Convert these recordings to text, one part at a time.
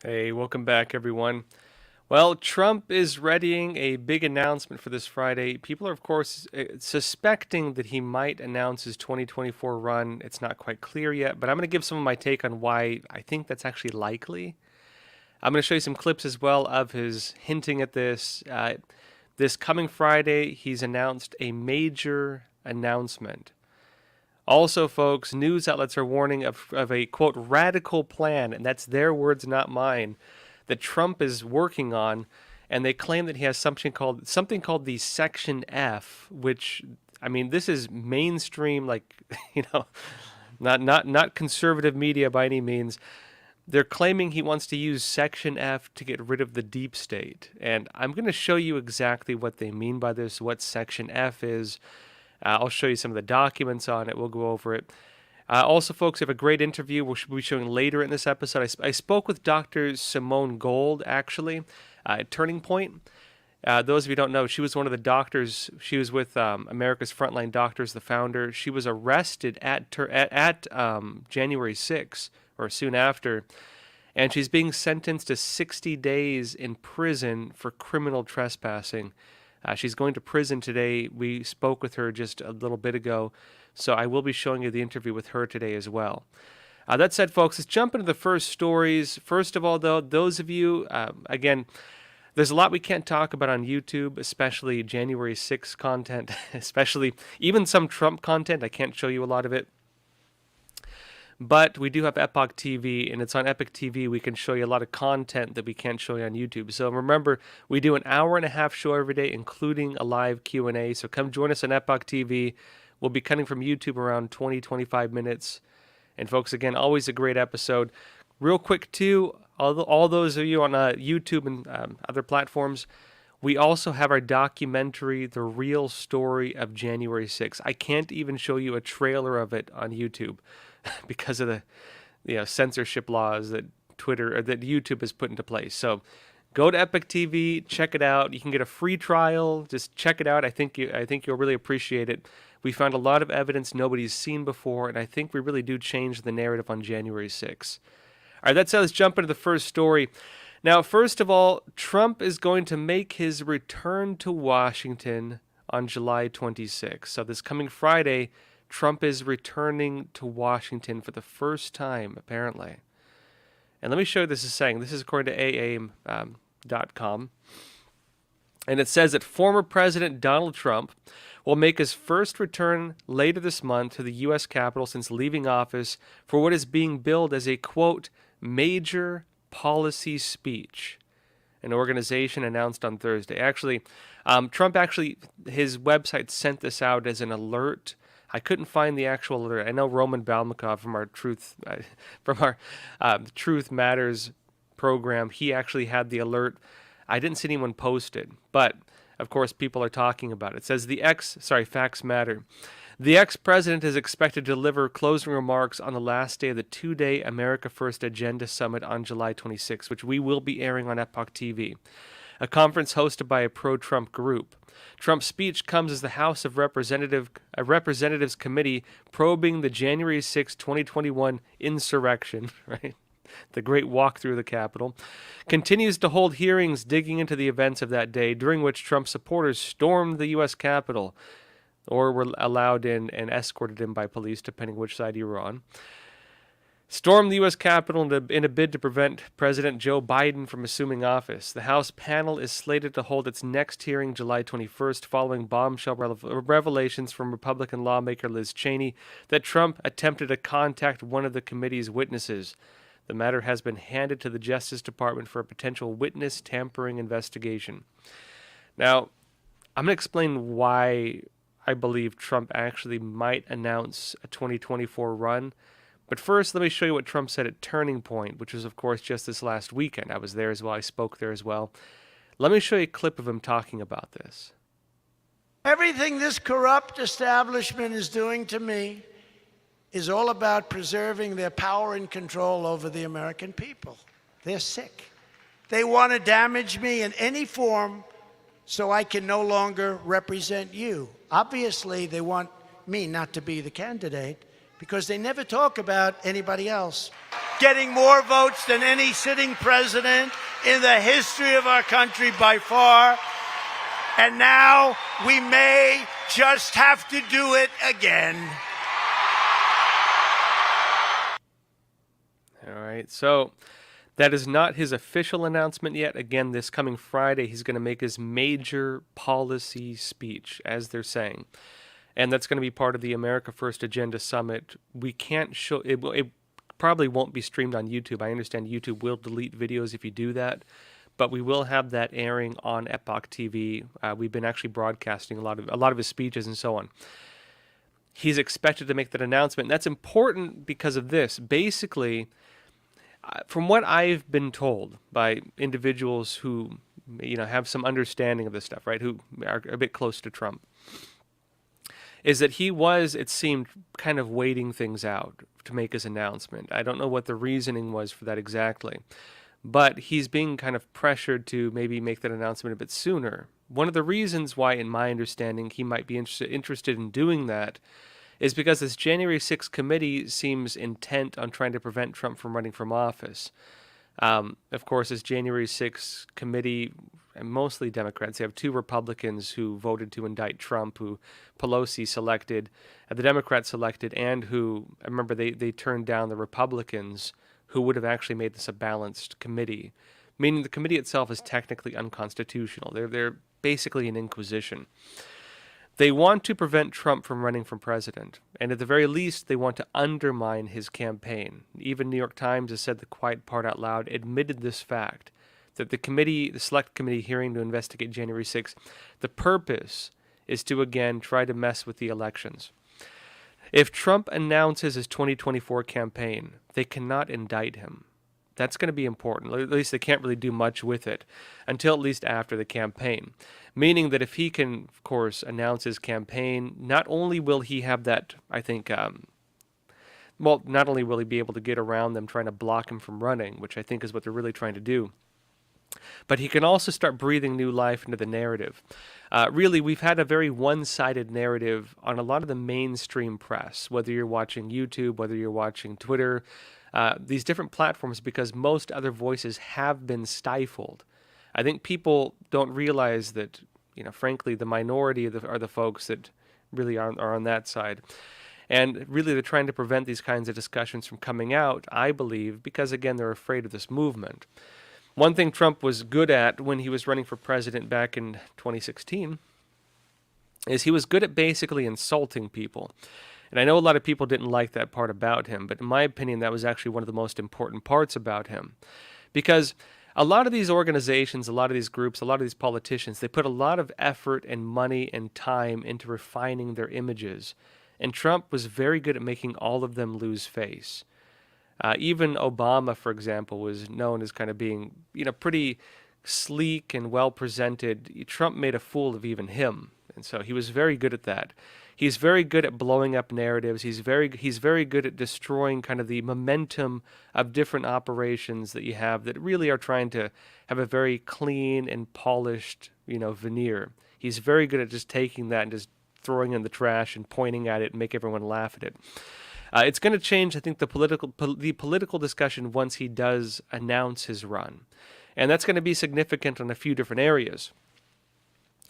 Hey, welcome back, everyone. Well, Trump is readying a big announcement for this Friday. People are, of course, suspecting that he might announce his 2024 run. It's not quite clear yet, but I'm going to give some of my take on why I think that's actually likely. I'm going to show you some clips as well of his hinting at this. This coming Friday, he's announced a major announcement. Also, folks, news outlets are warning of a, quote, radical plan, and that's their words, not mine, that Trump is working on, and they claim that he has something called the Section F, which, I mean, this is mainstream, like, not conservative media by any means. They're claiming he wants to use Section F to get rid of the deep state, and I'm going to show you exactly what they mean by this, what Section F is. I'll show you some of the documents on it. We'll go over it. Also, folks, we have a great interview we'll be showing later in this episode. I spoke with Dr. Simone Gold, actually, at Turning Point. Those of you who don't know, she was one of the doctors. She was with America's Frontline Doctors, the founder. She was arrested at January 6th, or soon after, and she's being sentenced to 60 days in prison for criminal trespassing. She's going to prison today. We spoke with her just a little bit ago, so I will be showing you the interview with her today as well. That said, folks, let's jump into the first stories. First of all, though, those of you, again, there's a lot we can't talk about on YouTube, especially January 6th content, especially even some Trump content. I can't show you a lot of it. But we do have Epoch TV, and it's on Epoch TV. We can show you a lot of content that we can't show you on YouTube. So remember, we do an hour-and-a-half show every day, including a live Q&A. So come join us on Epoch TV. We'll be cutting from YouTube around 20, 25 minutes. And folks, again, always a great episode. Real quick, too, all those of you on YouTube and other platforms, we also have our documentary, The Real Story of January 6th. I can't even show you a trailer of it on YouTube because of the censorship laws that YouTube has put into place. So go to Epic TV, check it out. You can get a free trial. Just check it out. I think you'll really appreciate it. We found a lot of evidence nobody's seen before, and I think we really do change the narrative on January 6th. All right, that said, let's jump into the first story. Now, first of all, Trump is going to make his return to Washington on July 26th. So this coming Friday, Trump is returning to Washington for the first time, apparently. And let me show you what this is saying. This is according to AAM.com. And it says that former President Donald Trump will make his first return later this month to the U.S. Capitol since leaving office for what is being billed as a, quote, major policy speech, an organization announced on Thursday. Actually, Trump his website sent this out as an alert. I couldn't find the actual alert. I know Roman Balmakov from our Truth Matters program, he actually had the alert. I didn't see anyone post it, but of course people are talking about it. It says facts matter. The ex-president is expected to deliver closing remarks on the last day of the two-day America First Agenda Summit on July 26, which we will be airing on Epoch TV, a conference hosted by a pro-Trump group. Trump's speech comes as the House of Representatives Committee probing the January 6, 2021 insurrection, right? The great walk through the Capitol, continues to hold hearings digging into the events of that day, during which Trump supporters stormed the U.S. Capitol, or were allowed in and escorted in by police, depending which side you were on. Stormed the U.S. Capitol in a bid to prevent President Joe Biden from assuming office. The House panel is slated to hold its next hearing July 21st, following bombshell revelations from Republican lawmaker Liz Cheney that Trump attempted to contact one of the committee's witnesses. The matter has been handed to the Justice Department for a potential witness tampering investigation. Now, I'm going to explain why I believe Trump actually might announce a 2024 run. But first, let me show you what Trump said at Turning Point, which was, of course, just this last weekend. I was there as well. I spoke there as well. Let me show you a clip of him talking about this. Everything this corrupt establishment is doing to me is all about preserving their power and control over the American people. They're sick. They want to damage me in any form so I can no longer represent you. Obviously, they want me not to be the candidate because they never talk about anybody else. getting more votes than any sitting president in the history of our country by far. And now we may just have to do it again. All right, so that is not his official announcement yet. Again, this coming Friday, he's going to make his major policy speech, as they're saying. And that's going to be part of the America First Agenda Summit. We can't show it. It probably won't be streamed on YouTube. I understand YouTube will delete videos if you do that, but we will have that airing on Epoch TV. We've been actually broadcasting a lot of his speeches and so on. He's expected to make that announcement. And that's important because of this. Basically, from what I've been told by individuals who, have some understanding of this stuff, right, who are a bit close to Trump, is that he was, it seemed, kind of waiting things out to make his announcement. I don't know what the reasoning was for that exactly, but he's being kind of pressured to maybe make that announcement a bit sooner. One of the reasons why, in my understanding, he might be interested in doing that is because this January 6th committee seems intent on trying to prevent Trump from running from office. Of course, this January 6th committee, and mostly Democrats, they have two Republicans who voted to indict Trump, who Pelosi selected, the Democrats selected, and who, I remember they turned down the Republicans who would have actually made this a balanced committee, meaning the committee itself is technically unconstitutional. They're basically an inquisition. They want to prevent Trump from running for president, and at the very least, they want to undermine his campaign. Even New York Times has said the quiet part out loud, admitted this fact, that the select committee hearing to investigate January 6th, the purpose is to, again, try to mess with the elections. If Trump announces his 2024 campaign, they cannot indict him. That's going to be important. At least they can't really do much with it until at least after the campaign. Meaning that if he can, of course, announce his campaign, not only will he have that, I think, not only will he be able to get around them trying to block him from running, which I think is what they're really trying to do, but he can also start breathing new life into the narrative. Really, we've had a very one-sided narrative on a lot of the mainstream press, whether you're watching YouTube, whether you're watching Twitter, these different platforms, because most other voices have been stifled. I think people don't realize that, frankly, the minority are the folks that really are on that side. And really, they're trying to prevent these kinds of discussions from coming out, I believe, because, again, they're afraid of this movement. One thing Trump was good at when he was running for president back in 2016 is he was good at basically insulting people. And I know a lot of people didn't like that part about him, but in my opinion, that was actually one of the most important parts about him. Because a lot of these organizations, a lot of these groups, a lot of these politicians, they put a lot of effort and money and time into refining their images. And Trump was very good at making all of them lose face. Even Obama, for example, was known as kind of being, pretty sleek and well-presented. Trump made a fool of even him. And so he was very good at that. He's very good at blowing up narratives. He's very good at destroying kind of the momentum of different operations that you have that really are trying to have a very clean and polished, veneer. He's very good at just taking that and just throwing it in the trash and pointing at it and make everyone laugh at it. It's going to change, I think, the political discussion once he does announce his run. And that's going to be significant on a few different areas.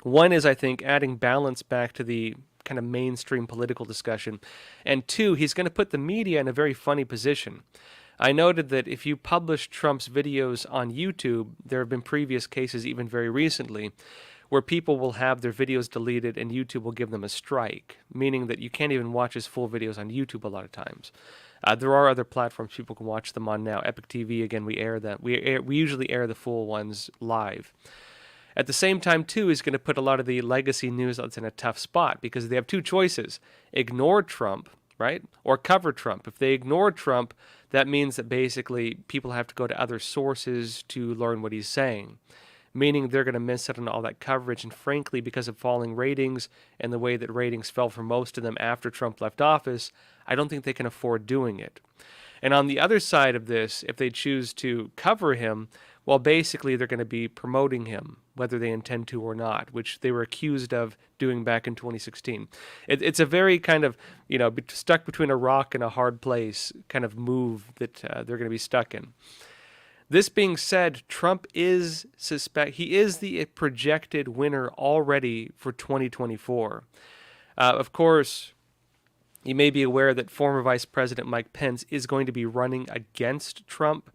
One is, I think, adding balance back to the kind of mainstream political discussion. And two, he's going to put the media in a very funny position. I noted that if you publish Trump's videos on YouTube, there have been previous cases, even very recently, where people will have their videos deleted and YouTube will give them a strike, meaning that you can't even watch his full videos on YouTube a lot of times. There are other platforms people can watch them on now. Epic TV, again, we air that. We usually air the full ones live. At the same time, too, he's going to put a lot of the legacy news outlets in a tough spot because they have two choices. Ignore Trump, right? Or cover Trump. If they ignore Trump, that means that basically people have to go to other sources to learn what he's saying, meaning they're going to miss out on all that coverage. And frankly, because of falling ratings and the way that ratings fell for most of them after Trump left office, I don't think they can afford doing it. And on the other side of this, if they choose to cover him, well, basically they're going to be promoting him, whether they intend to or not, which they were accused of doing back in 2016. It's a very kind of, stuck between a rock and a hard place kind of move that they're going to be stuck in. This being said, Trump is he is the projected winner already for 2024. Of course, you may be aware that former Vice President Mike Pence is going to be running against Trump.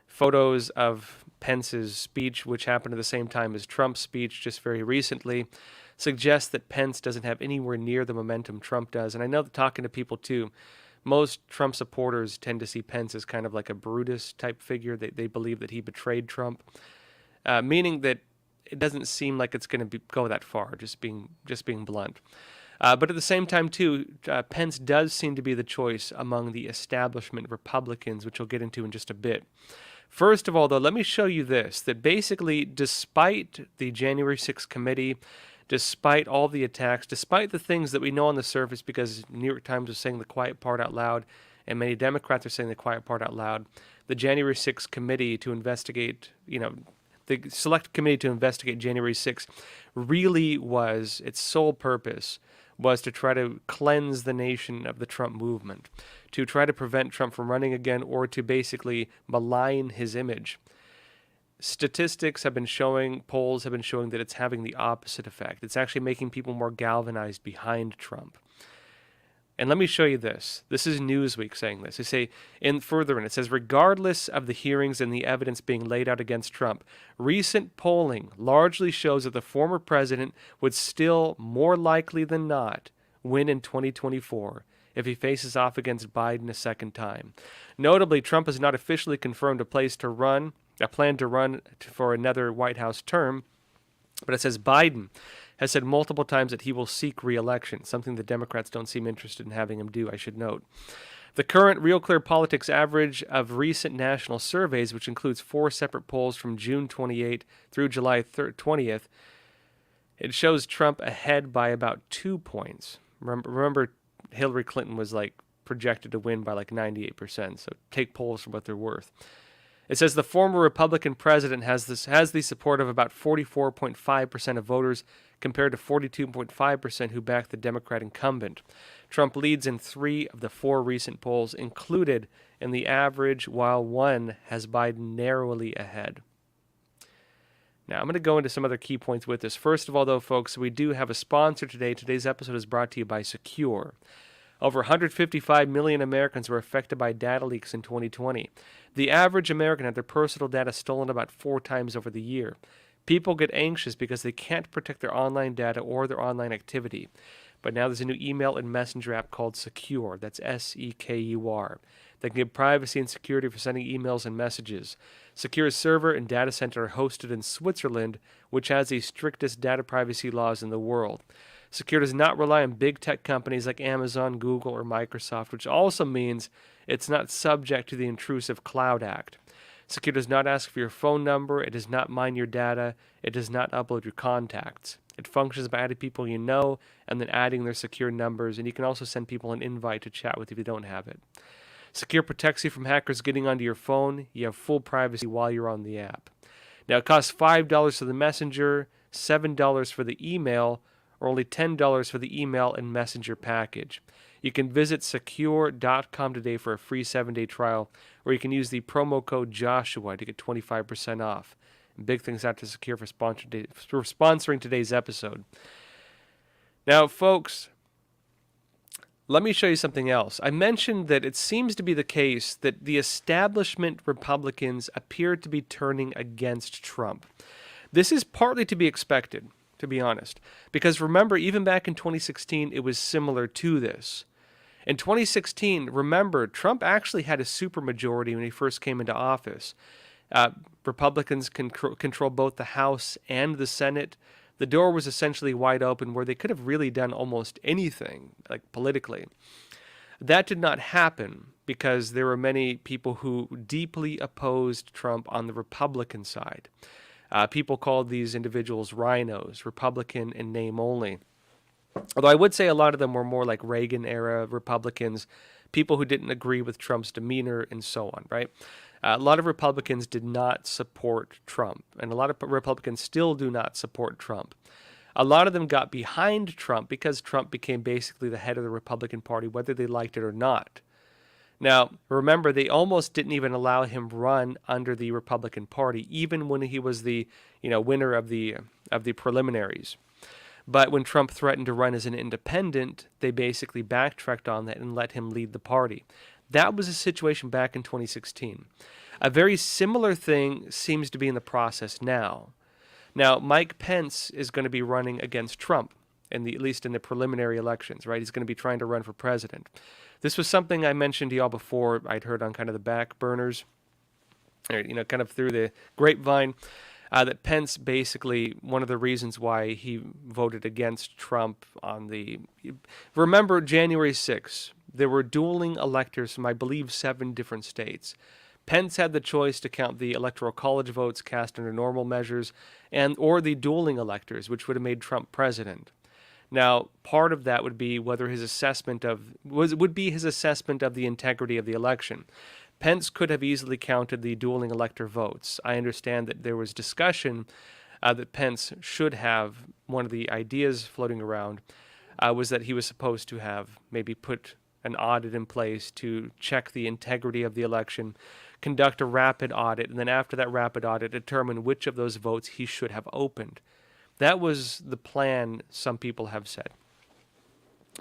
Photos of Pence's speech, which happened at the same time as Trump's speech just very recently, suggest that Pence doesn't have anywhere near the momentum Trump does. And I know that talking to people too, most Trump supporters tend to see Pence as kind of like a Brutus type figure. They believe that he betrayed Trump, meaning that it doesn't seem like it's going to go that far, just being blunt. But at the same time, too, Pence does seem to be the choice among the establishment Republicans, which we'll get into in just a bit. First of all, though, let me show you this, that basically, despite the January 6th committee, despite all the attacks, despite the things that we know on the surface, because New York Times is saying the quiet part out loud, and many Democrats are saying the quiet part out loud, the January 6th committee to investigate, the select committee to investigate January 6th really was, its sole purpose was to try to cleanse the nation of the Trump movement, to try to prevent Trump from running again, or to basically malign his image. Statistics have been showing, polls have been showing that it's having the opposite effect. It's actually making people more galvanized behind Trump. And let me show you this. This is Newsweek saying this. They say, it says, regardless of the hearings and the evidence being laid out against Trump, recent polling largely shows that the former president would still, more likely than not, win in 2024 if he faces off against Biden a second time. Notably, Trump has not officially confirmed a plan to run for another White House term, but it says Biden has said multiple times that he will seek re-election, something the Democrats don't seem interested in having him do, I should note. The current Real Clear Politics average of recent national surveys, which includes 4 separate polls from June 28 through July 20th, it shows Trump ahead by about 2 points. Remember Hillary Clinton was projected to win by 98%, so take polls for what they're worth. It says the former Republican president has the support of about 44.5% of voters compared to 42.5% who backed the Democrat incumbent. Trump leads in 3 of the 4 recent polls included in the average, while one has Biden narrowly ahead. Now, I'm going to go into some other key points with this. First of all, though, folks, we do have a sponsor today. Today's episode is brought to you by Secure. Over 155 million Americans were affected by data leaks in 2020. The average American had their personal data stolen about 4 times over the year. People get anxious because they can't protect their online data or their online activity. But now there's a new email and messenger app called Secure. That's Secur. That can give privacy and security for sending emails and messages. Secure's server and data center are hosted in Switzerland, which has the strictest data privacy laws in the world. Secure does not rely on big tech companies like Amazon, Google, or Microsoft, which also means it's not subject to the Intrusive Cloud Act. Secure does not ask for your phone number, it does not mine your data, it does not upload your contacts. It functions by adding people you know and then adding their secure numbers, and you can also send people an invite to chat with if you don't have it. Secure protects you from hackers getting onto your phone. You have full privacy while you're on the app. Now, it costs $5 for the messenger, $7 for the email, or only $10 for the email and messenger package. You can visit secure.com today for a free 7-day trial, or you can use the promo code Joshua to get 25% off. And big thanks out to Secure for sponsoring today's episode. Now, folks, let me show you something else. I mentioned that it seems to be the case that the establishment Republicans appear to be turning against Trump. This is partly to be expected, to be honest, because remember, even back in 2016, it was similar to this. In 2016, remember, Trump actually had a supermajority when he first came into office. Republicans control both the House and the Senate. The door was essentially wide open where they could have really done almost anything, politically. That did not happen because there were many people who deeply opposed Trump on the Republican side. People called these individuals rhinos, Republican in name only. Although I would say a lot of them were more like Reagan-era Republicans, people who didn't agree with Trump's demeanor, and so on, right? A lot of Republicans did not support Trump, and a lot of Republicans still do not support Trump. A lot of them got behind Trump because Trump became basically the head of the Republican Party, whether they liked it or not. Now, remember, they almost didn't even allow him run under the Republican Party, even when he was the, winner of the preliminaries. But when Trump threatened to run as an independent, they basically backtracked on that and let him lead the party. That was the situation back in 2016. A very similar thing seems to be in the process now. Now, Mike Pence is going to be running against Trump, at least in the preliminary elections, right? He's going to be trying to run for president. This was something I mentioned to y'all before. I'd heard on kind of the back burners, or, kind of through the grapevine, that Pence basically, one of the reasons why he voted against Trump remember January 6th, there were dueling electors from, I believe, 7 different states. Pence had the choice to count the Electoral College votes cast under normal measures or the dueling electors, which would have made Trump president. Now, part of that would be whether his assessment would be his assessment of the integrity of the election. Pence could have easily counted the dueling elector votes. I understand that there was discussion that Pence should have. One of the ideas floating around was that he was supposed to have maybe put an audit in place to check the integrity of the election, conduct a rapid audit, and then after that rapid audit, determine which of those votes he should have opened. That was the plan, some people have said.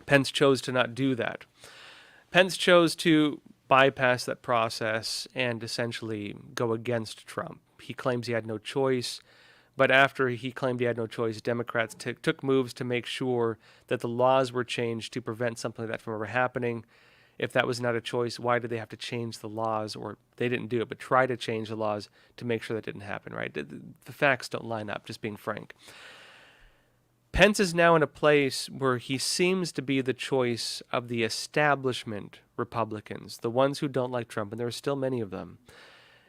Pence chose to not do that. Pence chose to bypass that process and essentially go against Trump. He claims he had no choice, but after he claimed he had no choice, Democrats took moves to make sure that the laws were changed to prevent something like that from ever happening. If that was not a choice, why did they have to change the laws? Or they didn't do it, but try to change the laws to make sure that didn't happen, right? The facts don't line up, just being frank. Pence is now in a place where he seems to be the choice of the establishment Republicans, the ones who don't like Trump, and there are still many of them.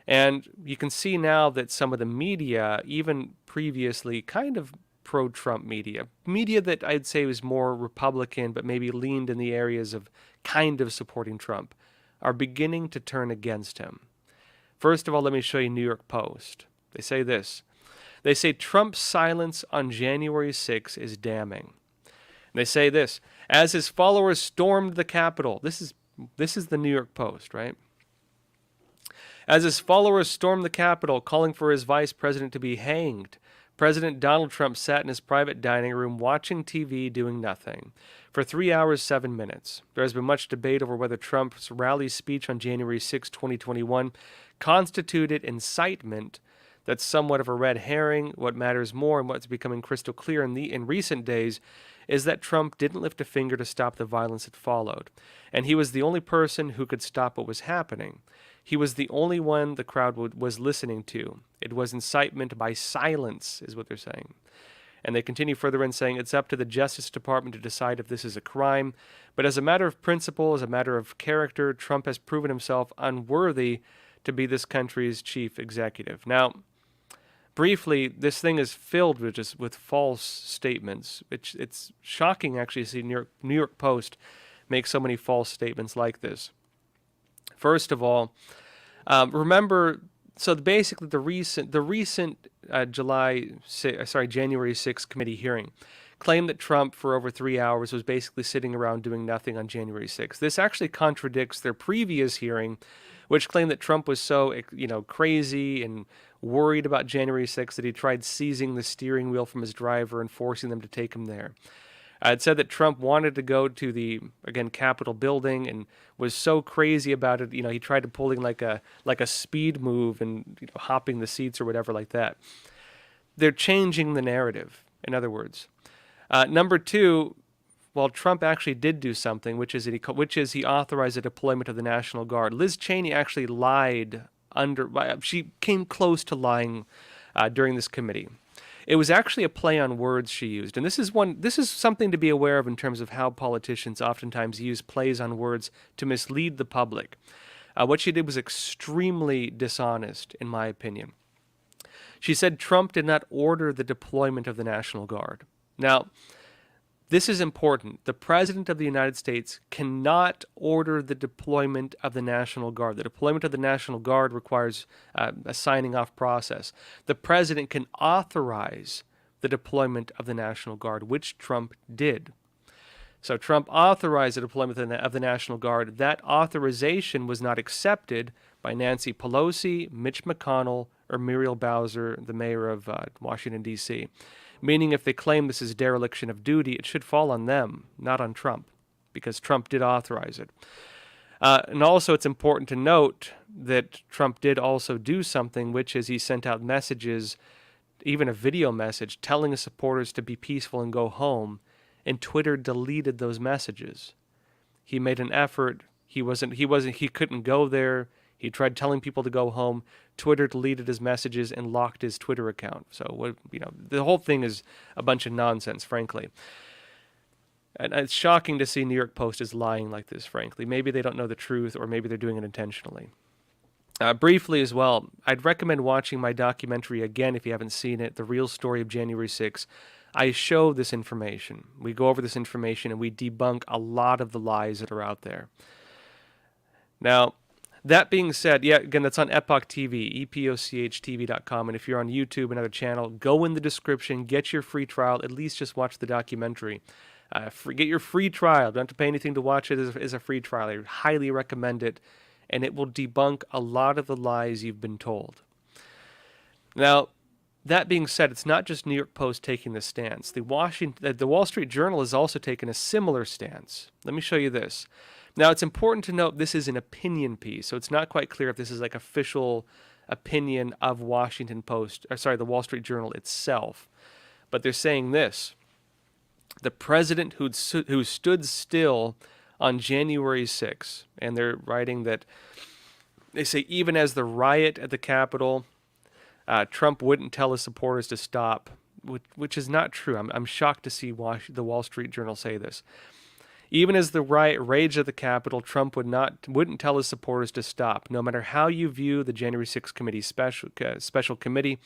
And you can see now that some of the media, even previously kind of pro-Trump media that I'd say was more Republican, but maybe leaned in the areas of kind of supporting Trump, are beginning to turn against him. First of all, let me show you New York Post. They say this. They say Trump's silence on January 6 is damning. And they say this, as his followers stormed the Capitol. This is the New York Post, right? As his followers stormed the Capitol, calling for his vice president to be hanged, President Donald Trump sat in his private dining room watching TV doing nothing for 3 hours, 7 minutes. There has been much debate over whether Trump's rally speech on January 6, 2021 constituted incitement. That's somewhat of a red herring. What matters more and what's becoming crystal clear in recent days is that Trump didn't lift a finger to stop the violence that followed. And he was the only person who could stop what was happening. He was the only one the crowd was listening to. It was incitement by silence, is what they're saying. And they continue further in saying it's up to the Justice Department to decide if this is a crime. But as a matter of principle, as a matter of character, Trump has proven himself unworthy to be this country's chief executive. Now, briefly, this thing is filled with false statements. It's shocking, actually, to see New York Post make so many false statements like this. First of all, remember, so basically the recent January 6th committee hearing claimed that Trump for over 3 hours was basically sitting around doing nothing on January 6th. This actually contradicts their previous hearing, which claimed that Trump was so, crazy and worried about January 6th that he tried seizing the steering wheel from his driver and forcing them to take him there. It said that Trump wanted to go to the, Capitol building and was so crazy about it, he tried to pulling like a speed move and hopping the seats or whatever like that. They're changing the narrative, in other words. Number two, well, Trump actually did do something, which is he authorized the deployment of the National Guard. Liz Cheney actually lied she came close to lying during this committee. It was actually a play on words she used. And this is something to be aware of in terms of how politicians oftentimes use plays on words to mislead the public. What she did was extremely dishonest, in my opinion. She said Trump did not order the deployment of the National Guard. Now, This is important. The President of the United States cannot order the deployment of the National Guard. The deployment of the National Guard requires a signing off process. The President can authorize the deployment of the National Guard, which Trump did. So Trump authorized the deployment of the National Guard. That authorization was not accepted by Nancy Pelosi, Mitch McConnell, or Muriel Bowser, the mayor of Washington, D.C., meaning if they claim this is dereliction of duty, it should fall on them, not on Trump, because Trump did authorize it. And also it's important to note that Trump did also do something, which is he sent out messages, even a video message, telling his supporters to be peaceful and go home, and Twitter deleted those messages. He made an effort. He couldn't go there. He tried telling people to go home. Twitter deleted his messages and locked his Twitter account. So, the whole thing is a bunch of nonsense, frankly. And it's shocking to see New York Post is lying like this, frankly. Maybe they don't know the truth, or maybe they're doing it intentionally. Briefly as well, I'd recommend watching my documentary again if you haven't seen it, The Real Story of January 6th. I show this information. We go over this information and we debunk a lot of the lies that are out there. Now, that being said, yeah, again, that's on Epoch TV, epochtv.com. And if you're on YouTube, another channel, go in the description, get your free trial, at least just watch the documentary. Get your free trial. Don't have to pay anything to watch it as a free trial. I highly recommend it, and it will debunk a lot of the lies you've been told. Now, that being said, it's not just New York Post taking this stance. The Wall Street Journal has also taken a similar stance. Let me show you this. Now, it's important to note this is an opinion piece, so it's not quite clear if this is like official opinion of the Wall Street Journal itself. But they're saying this: the president who stood still on January 6th, and they're writing that they say even as the riot at the Capitol, Trump wouldn't tell his supporters to stop, which is not true. I'm shocked to see the Wall Street Journal say this. Even as the riot raged at the Capitol, Trump wouldn't tell his supporters to stop. No matter how you view the January 6th committee special committee,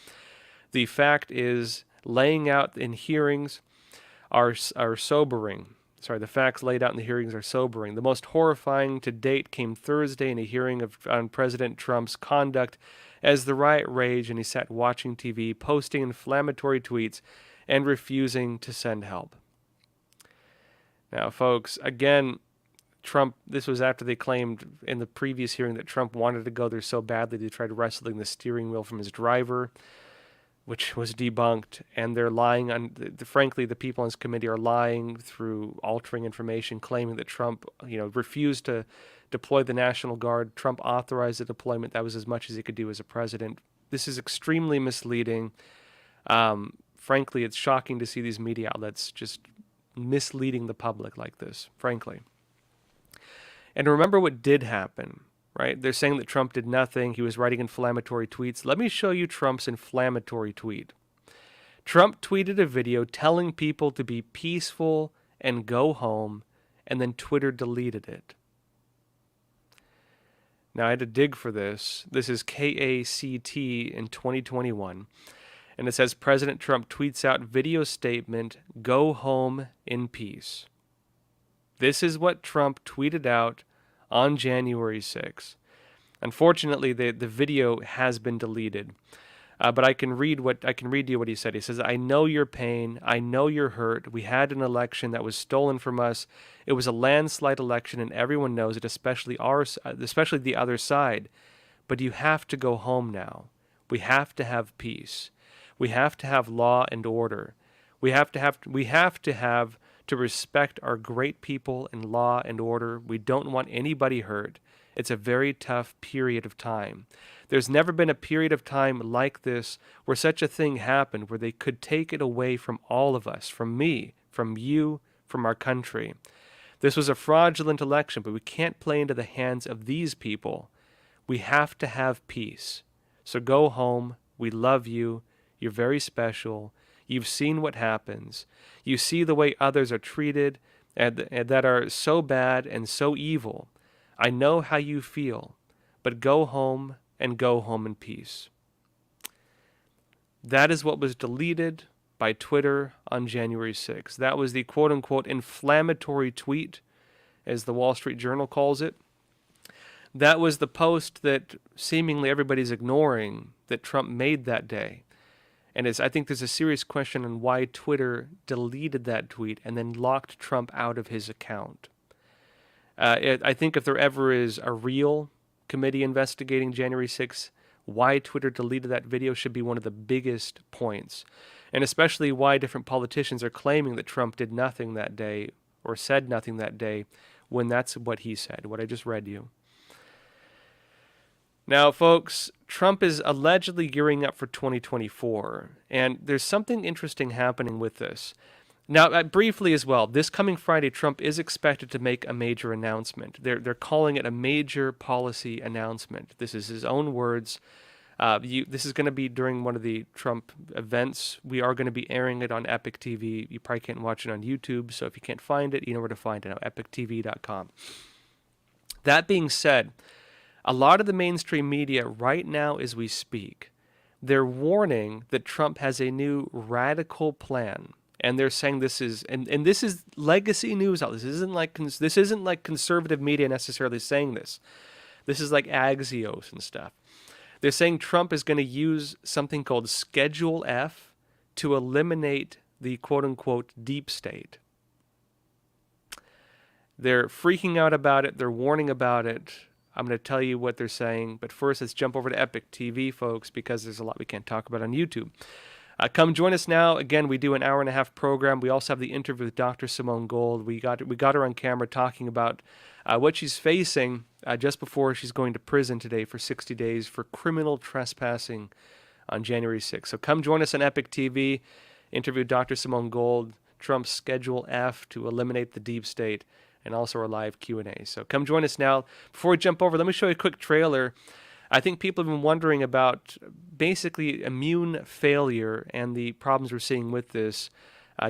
the fact is laying out in hearings are sobering. The facts laid out in the hearings are sobering. The most horrifying to date came Thursday in a hearing on President Trump's conduct as the riot raged and he sat watching TV, posting inflammatory tweets, and refusing to send help. Now, folks, again, Trump, this was after they claimed in the previous hearing that Trump wanted to go there so badly they tried wrestling the steering wheel from his driver, which was debunked, and they're lying on, frankly, the people on his committee are lying through altering information, claiming that Trump, refused to deploy the National Guard. Trump authorized the deployment. That was as much as he could do as a president. This is extremely misleading. Frankly, it's shocking to see these media outlets just misleading the public like this, frankly. And remember what did happen, right? They're saying that Trump did nothing. He was writing inflammatory tweets. Let me show you Trump's inflammatory tweet. Trump tweeted a video telling people to be peaceful and go home, and then Twitter deleted it. Now, I had to dig for this. This is KACT in 2021. And it says, President Trump tweets out video statement, go home in peace. This is what Trump tweeted out on January 6th. Unfortunately, the video has been deleted. But I can read to you what he said. He says, I know your pain. I know you're hurt. We had an election that was stolen from us. It was a landslide election, and everyone knows it, especially the other side. But you have to go home now. We have to have peace. We have to have law and order. We have to respect our great people in law and order. We don't want anybody hurt. It's a very tough period of time. There's never been a period of time like this where such a thing happened, where they could take it away from all of us, from me, from you, from our country. This was a fraudulent election, but we can't play into the hands of these people. We have to have peace. So go home. We love you. You're very special. You've seen what happens. You see the way others are treated and that are so bad and so evil. I know how you feel, but go home and go home in peace. That is what was deleted. by Twitter on January 6th. That was the quote-unquote inflammatory tweet, as the Wall Street Journal calls it. That was the post that seemingly everybody's ignoring that Trump made that day. And I think there's a serious question on why Twitter deleted that tweet and then locked Trump out of his account. I think if there ever is a real committee investigating January 6th, why Twitter deleted that video should be one of the biggest points. And especially why different politicians are claiming that Trump did nothing that day or said nothing that day when that's what he said, what I just read you. Now, folks, Trump is allegedly gearing up for 2024, and there's something interesting happening with this. Now, briefly as well, this coming Friday, Trump is expected to make a major announcement. They're calling it a major policy announcement. This is his own words. This is going to be during one of the Trump events. We are going to be airing it on Epic TV. You probably can't watch it on YouTube, so if you can't find it, you know where to find it now, epictv.com. That being said, a lot of the mainstream media right now as we speak, they're warning that Trump has a new radical plan. And they're saying this is, and this is legacy news out. This isn't like conservative media necessarily saying this. This is like Axios and stuff. They're saying Trump is going to use something called Schedule F to eliminate the quote-unquote deep state. They're freaking out about it. They're warning about it. I'm going to tell you what they're saying. But first, let's jump over to Epic TV, folks, because there's a lot we can't talk about on YouTube. Come join us now. Again, we do an hour-and-a-half program. We also have the interview with Dr. Simone Gold. We got her on camera talking about what she's facing just before she's going to prison today for 60 days for criminal trespassing on January 6th. So come join us on Epic TV. Interview Dr. Simone Gold, Trump's Schedule F to eliminate the deep state, and also our live Q&A. So come join us now. Before we jump over, let me show you a quick trailer. I think people have been wondering about basically immune failure and the problems we're seeing with this.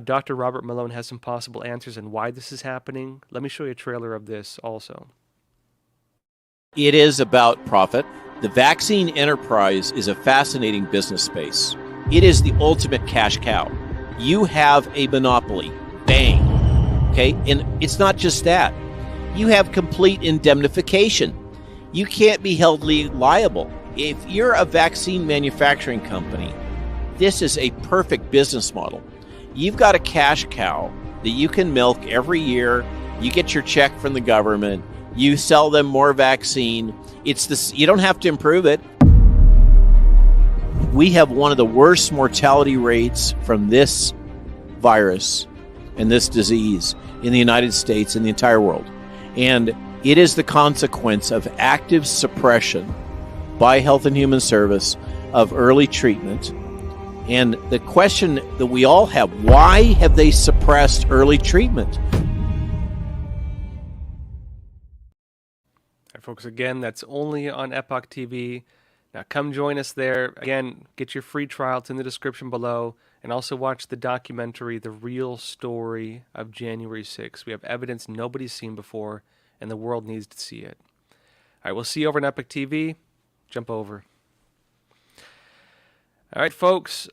Dr. Robert Malone has some possible answers on why this is happening. Let me show you a trailer of this also. It is about profit. The vaccine enterprise is a fascinating business space. It is the ultimate cash cow. You have a monopoly. Bang. Okay? And it's not just that. You have complete indemnification. You can't be held liable. If you're a vaccine manufacturing company, this is a perfect business model. You've got a cash cow that you can milk every year. You get your check from the government. You sell them more vaccine. You don't have to improve it. We have one of the worst mortality rates from this virus and this disease in the United States and the entire world. And it is the consequence of active suppression by Health and Human Service of early treatment. And the question that we all have, why have they suppressed early treatment? All right, folks, again, that's only on Epoch TV. Now come join us there. Again, get your free trial. It's in the description below. And also watch the documentary, The Real Story of January 6th. We have evidence nobody's seen before, and the world needs to see it. All right, we'll see you over on Epic TV. Jump over. All right, folks.